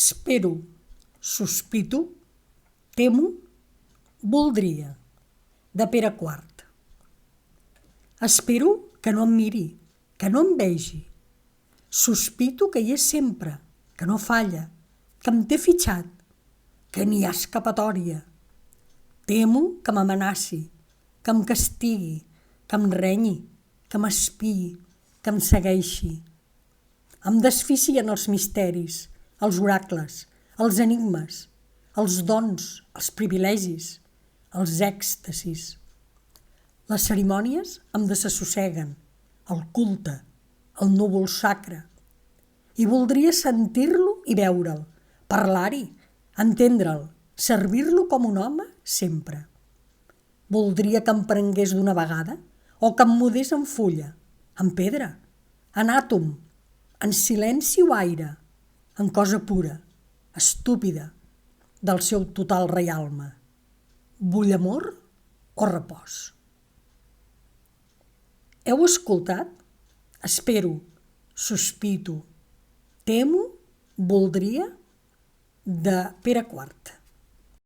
Espero, sospito, temo, voldria, de Pere IV. Espero que no em miri, que no em vegi. Sospito que hi és sempre, que no falla, que em té fitxat, que n'hi ha escapatòria. Temo que m'amenaci, que em castigui, que em renyi, que m'espiï, que em segueixi. Em desficien els misteris, els oracles, els enigmes, els dons, els privilegis, els èxtasis. Les cerimònies em desassosseguen, el culte, el núvol sacre. I voldria sentir-lo i veure'l, parlar-hi, entendre'l, servir-lo com un home sempre. Voldria que em prengués d'una vegada o que em mudés en fulla, en pedra, en àtom, en silenci o aire, en cosa pura, estúpida, del seu total reialme. Vull amor o repòs. Heu escoltat? Espero, sospito, temo, voldria, de Pere IV.